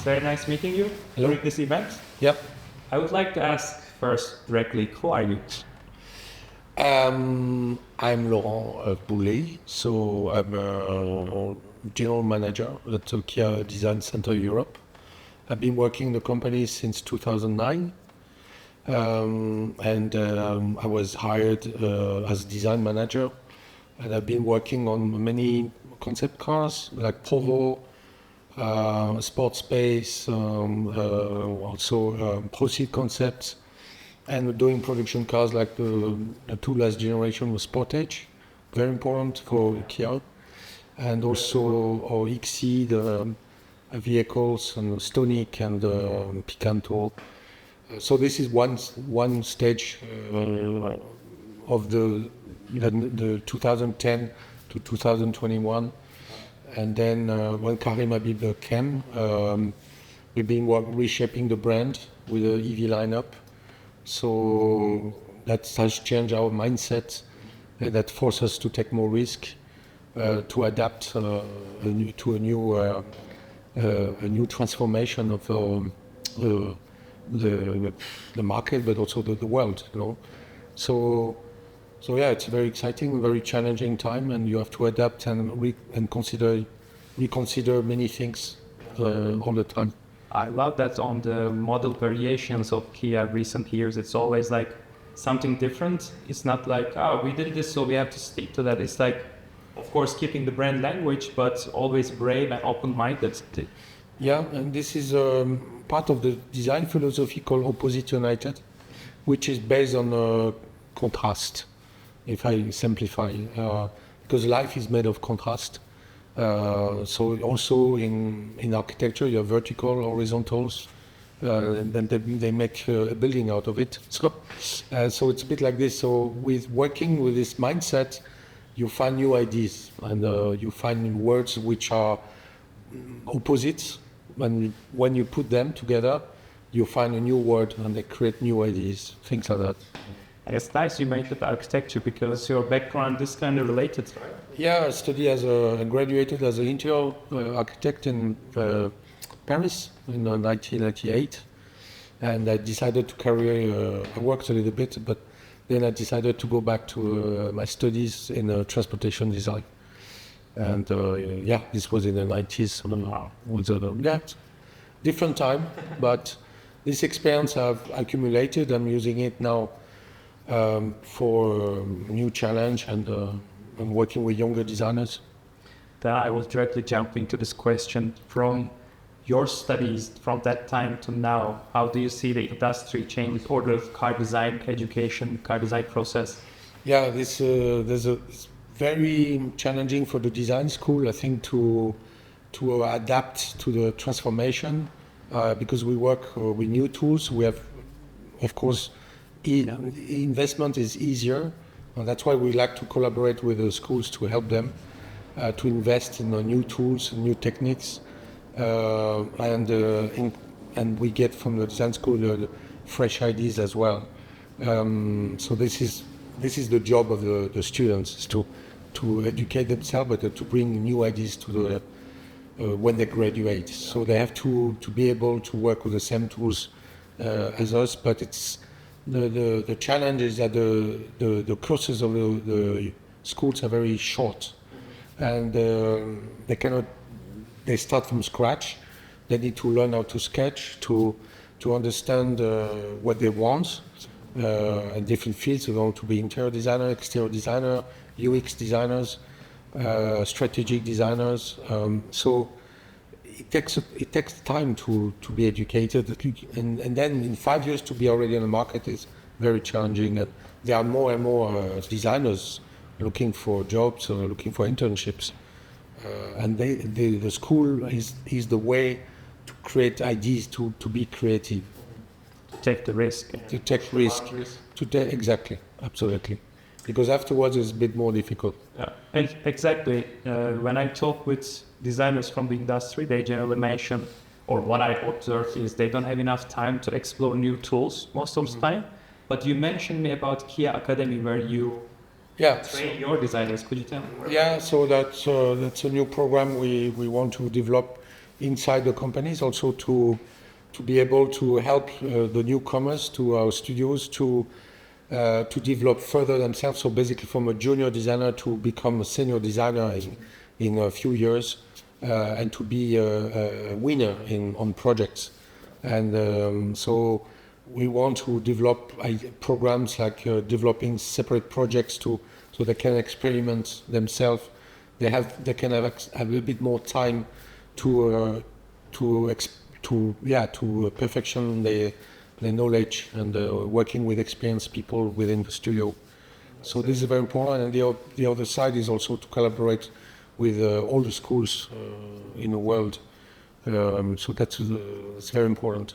very nice meeting you Hello. during this event. Yep. I would like to ask first directly, who are you? I'm Laurent Boulay, so I'm a general manager at the Kia Design Center Europe. I've been working in the company since 2009, and I was hired as design manager, and I've been working on many concept cars like Provo, Sport Space, also Proceed concepts, and doing production cars like the two last generation was Sportage, very important for Kia, and also our Exceed vehicles and Stonic and Picanto. So this is one stage of the 2010 to 2021. And then when Karim Habib came, we've been reshaping the brand with the EV lineup. So that has changed our mindset, that forced us to take more risk, to adapt to a new transformation of the market, but also the world. So yeah, it's a very exciting, very challenging time, and you have to adapt and reconsider many things all the time. I love that on the model variations of Kia recent years, it's always like something different. It's not like, oh, we did this, so we have to stick to that. It's like, of course, keeping the brand language, but always brave and open-minded. Yeah, and this is part of the design philosophy called Opposite United, which is based on contrast, if I simplify, because life is made of contrast. So also in architecture, you have vertical, horizontals, and then they make a building out of it. So it's a bit like this. So with working with this mindset, you find new ideas, and you find words which are opposites. When you put them together, you find a new word, and they create new ideas, things like that. It's nice you mentioned architecture because your background is kind of related, right? Yeah, I graduated as an interior architect in Paris in 1998, and I decided to I worked a little bit, but then I decided to go back to my studies in transportation design. And this was in the 90s. So it was different time, but this experience I've accumulated, I'm using it now for a new challenge, and I'm working with younger designers. I will directly jump into this question. From your studies from that time to now, how do you see the industry change or the car design education, car design process? Yeah, it's very challenging for the design school, I think, to adapt to the transformation, because we work with new tools. We have, of course, investment is easier, and that's why we like to collaborate with the schools to help them to invest in new tools, new techniques, and we get from the design school the fresh ideas as well. So this is the job of the students, is to educate themselves, but to bring new ideas to when they graduate. So they have to be able to work with the same tools as us, but it's the challenge is that the courses of the schools are very short, and they start from scratch. They need to learn how to sketch, to understand what they want in different fields. They want to be interior designer, exterior designer, UX designers, strategic designers. So it takes time to be educated, and then in 5 years to be already on the market is very challenging. And there are more and more designers looking for jobs or looking for internships, and the school is the way to create ideas, to be creative, to take the risk, exactly, absolutely, because afterwards it's a bit more difficult. Yeah, exactly. When I talk with designers from the industry, they generally mention, or what I observe is they don't have enough time to explore new tools most of the time. But you mentioned me about Kia Academy, where you train your designers. Could you tell me? Yeah, so that's a new program we want to develop inside the companies, also to be able to help the newcomers to our studios to develop further themselves. So basically, from a junior designer to become a senior designer in a few years, and to be a winner on projects. And so we want to develop programs like developing separate projects so they can experiment themselves. They can have a little bit more time to perfection their knowledge and working with experienced people within the studio. So this is very important. And the other side is also to collaborate with all the schools in the world. So that's very important.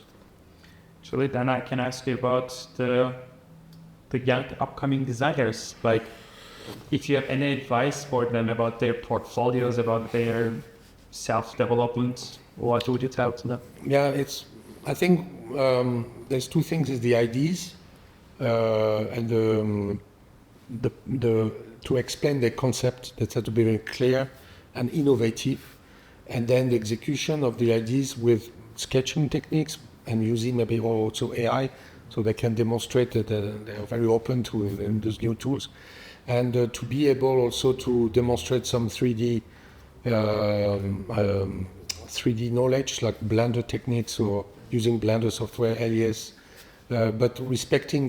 Actually, then I can ask you about the young upcoming designers. Like, if you have any advice for them about their portfolios, about their self-development, what would you tell to them? Yeah, I think there's two things: is the ideas and to explain the concept that has to be very clear and innovative, and then the execution of the ideas with sketching techniques and using maybe also AI, so they can demonstrate that they are very open to those new tools, and to be able also to demonstrate some 3D knowledge, like Blender techniques or using Blender software, alias, but respecting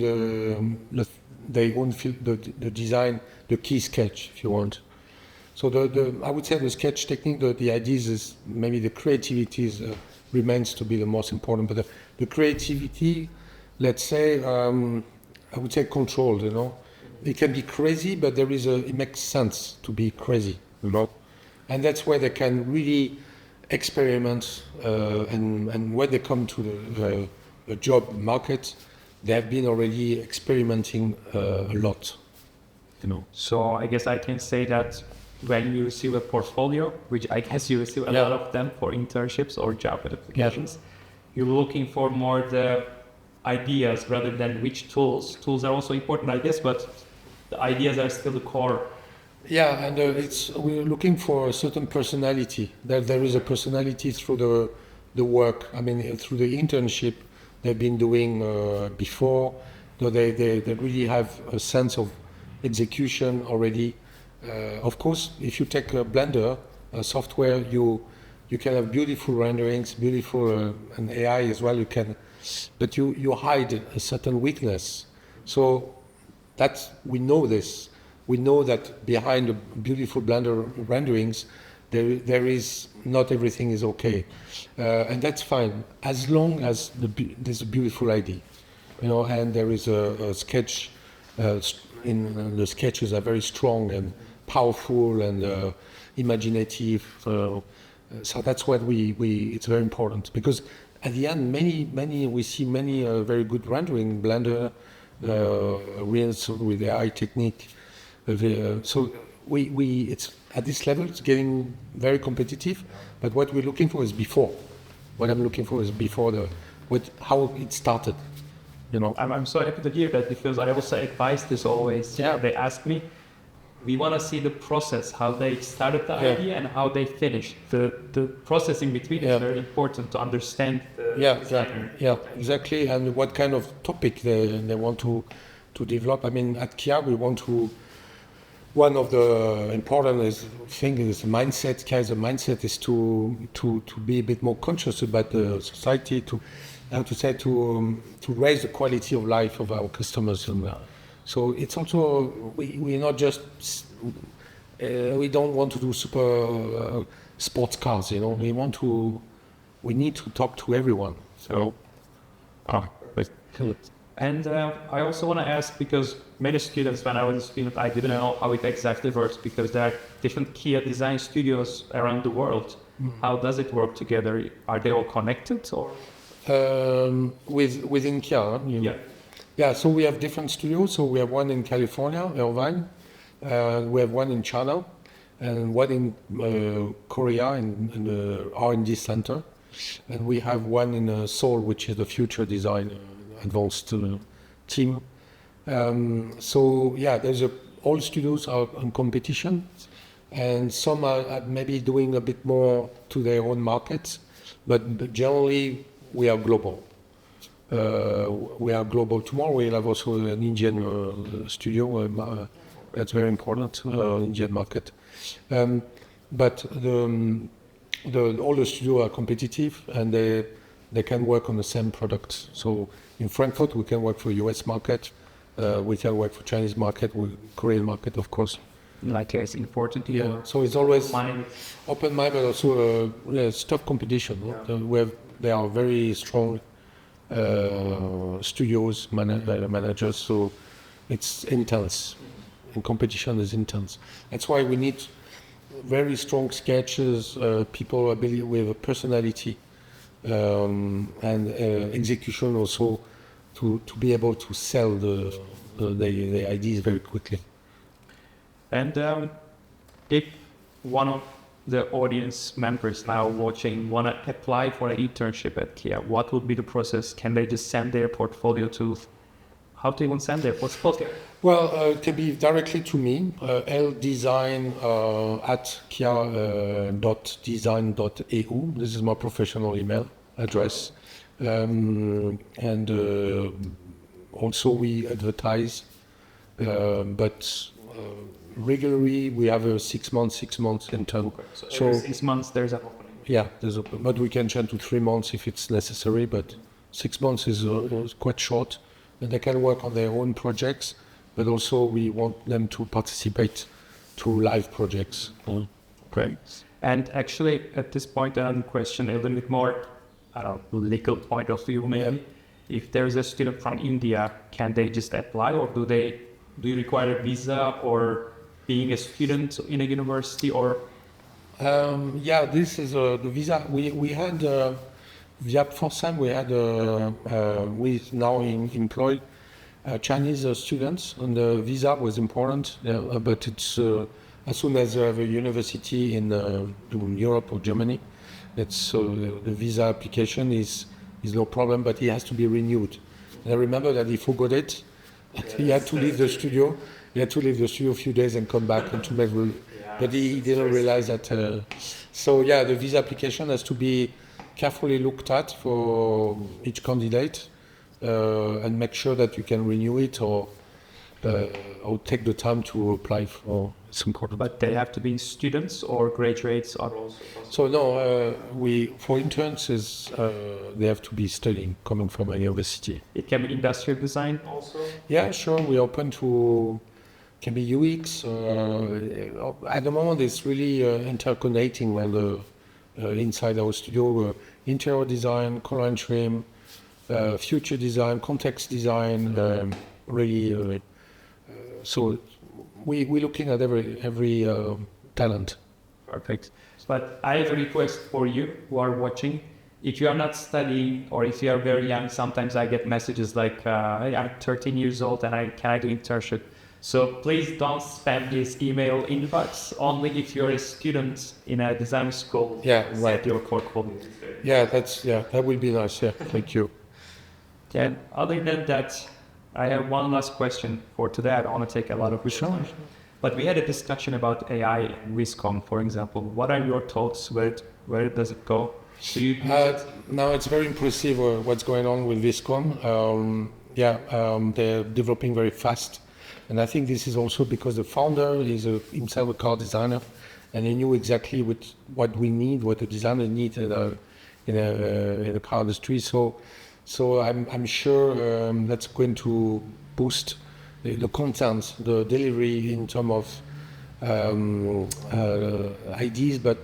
their own field, the design, the key sketch, if you want. So I would say the sketch technique, the ideas is maybe the creativity remains to be the most important, but the creativity, let's say, I would say controlled, It can be crazy, but it makes sense to be crazy, And that's where they can really experiment, and when they come to the job market, they have been already experimenting a lot, So I guess I can say that when you receive a portfolio, which I guess you receive a lot of them for internships or job applications, you're looking for more the ideas rather than which tools. Tools are also important, I guess, but the ideas are still the core. Yeah, and we're looking for a certain personality. That there is a personality through the work. I mean, through the internship they've been doing before. They really have a sense of execution already. Of course, if you take a Blender software, you can have beautiful renderings, beautiful and AI as well. But you hide a certain weakness. So we know this. We know that behind the beautiful Blender renderings, there is not everything is okay, and that's fine as long as there's a beautiful idea, and there is a sketch. The sketches are very strong and powerful and imaginative. So that's what it's very important, because at the end, we see many very good rendering Blender, reels with the AI technique. So it's at this level, it's getting very competitive. But what we're looking for is before. What I'm looking for is before how it started. I'm so happy to hear that, because I also advise this always. Yeah. They ask me, we want to see the process, how they started the idea and how they finished. The process in between is very important to understand the designer. Yeah, exactly. And what kind of topic they want to develop. I mean, at Kia, we want to. One of the important thing is mindset. Kia's mindset is to be a bit more conscious about the society, to raise the quality of life of our customers. And so it's also we're not just we don't want to do super sports cars. We need to talk to everyone. So. And I also want to ask, because many students, when I was a student, I didn't know how it exactly works, because there are different Kia design studios around the world. How does it work together? Are they all connected, or? Within Kia? Yeah, so we have different studios. So we have one in California, Irvine. We have one in China, and one in Korea in the R&D center. And we have one in Seoul, which is the future design advanced team. So yeah, all studios are in competition, and some are maybe doing a bit more to their own markets, but generally we are global. We are global. Tomorrow we'll have also an Indian studio. That's very important, Indian market. But all the studios are competitive and they can work on the same product. So in Frankfurt we can work for US market, we can work for Chinese market, Korean market of course. Like it's important here. Yeah. So it's always Money. open mind, but also it's tough competition. Yeah. They are very strong studios, managers, so it's intense. And competition is intense. That's why we need very strong sketches, people with a personality and execution also to be able to sell the ideas very quickly. And if one of the audience members now watching want to apply for an internship at Kia, what would be the process? Can they just send their portfolio to? How do you even send their portfolio? Well, it can be directly to me, ldesign at kia.design.eu. This is my professional email address. And also we advertise, but regularly we have a 6 months intern. Okay. So every 6 months there's an opening. Yeah, there's open, but we can change to 3 months if it's necessary, but 6 months is quite short. And they can work on their own projects, but also we want them to participate to live projects. Great. And actually, at this point, I question a little bit more, legal point of view, maybe. Yeah. If there's a student from India, can they just apply, or do you require a visa or being a student in a university, or? Yeah, this is the visa. We had. Via Forsam, we had with now employed Chinese students, and the visa was important. But it's as soon as you have a university in Europe or Germany, that's the visa application is no problem, but it has to be renewed. And I remember that he forgot it. He had to leave the studio. He had to leave the studio a few days and come back and to make. But he didn't realize that. So yeah, the visa application has to be carefully looked at for each candidate and make sure that you can renew it or take the time to apply for. It's important. But they have to be students or graduates are also possible? So no, for interns they have to be studying, coming from a university. It can be industrial design also? Yeah, sure. We're open to, can be UX. At the moment it's really interconnecting when the inside our studio, interior design, color and trim, future design, context design, really. So we're looking at every talent. Perfect. But I have a request for you who are watching. If you are not studying or if you are very young, sometimes I get messages like, hey, I'm 13 years old and can I do internship? So please don't spam this email inbox only if you're a student in a design school. Yeah, right. Your portfolio. Yeah, that will be nice. Yeah, thank you. And other than that, I have one last question for today. I don't want to take a lot of your time. But we had a discussion about AI and Viscom, for example. What are your thoughts? Where does it go? Now it's very impressive what's going on with Viscom. They're developing very fast. And I think this is also because the founder is himself a car designer, and he knew exactly what we need, what the designer needs in a car industry. So I'm sure that's going to boost the content, the delivery in terms of ideas, but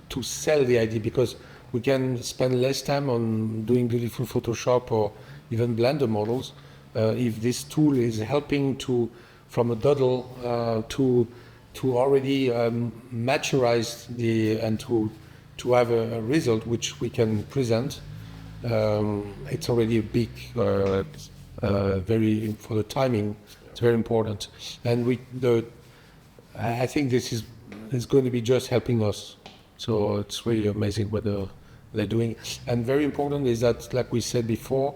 to sell the idea, because we can spend less time on doing beautiful Photoshop or even Blender models. If this tool is helping from a doodle to already maturize and to have a result which we can present, it's already a big, very, for the timing, it's very important. And I think this is going to be just helping us. So it's really amazing what they're doing. And very important is that, like we said before,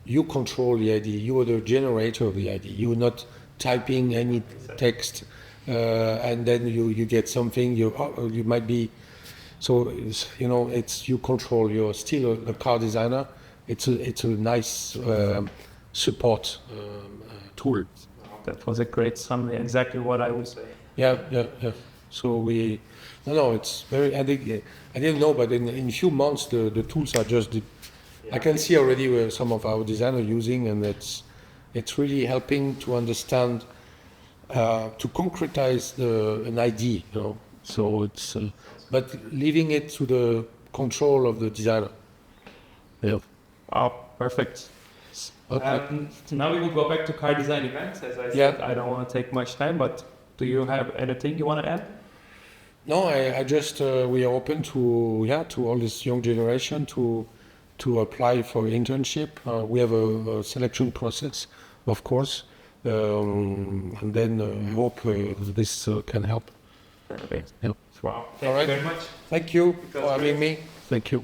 you control the idea. You are the generator of the idea. You're not typing any text and then you get something. You might be So it's you control. You're still a car designer. It's a nice support tool. That was a great summary. Exactly what I would say. Yeah. So it's very. I didn't know, but in a few months the tools are just. I can see already where some of our designers are using, and it's really helping to understand, to concretize an idea. So it's, but leaving it to the control of the designer. Yeah. Wow, perfect. Okay. Now we will go back to car design events. As I said, I don't want to take much time, but do you have anything you want to add? No, I just we are open to all this young generation to apply for internship. We have a selection process, of course, and then I hope this can help. Perfect. Yeah. Wow. All right. Thank you very much. Thank you for having me. Thank you.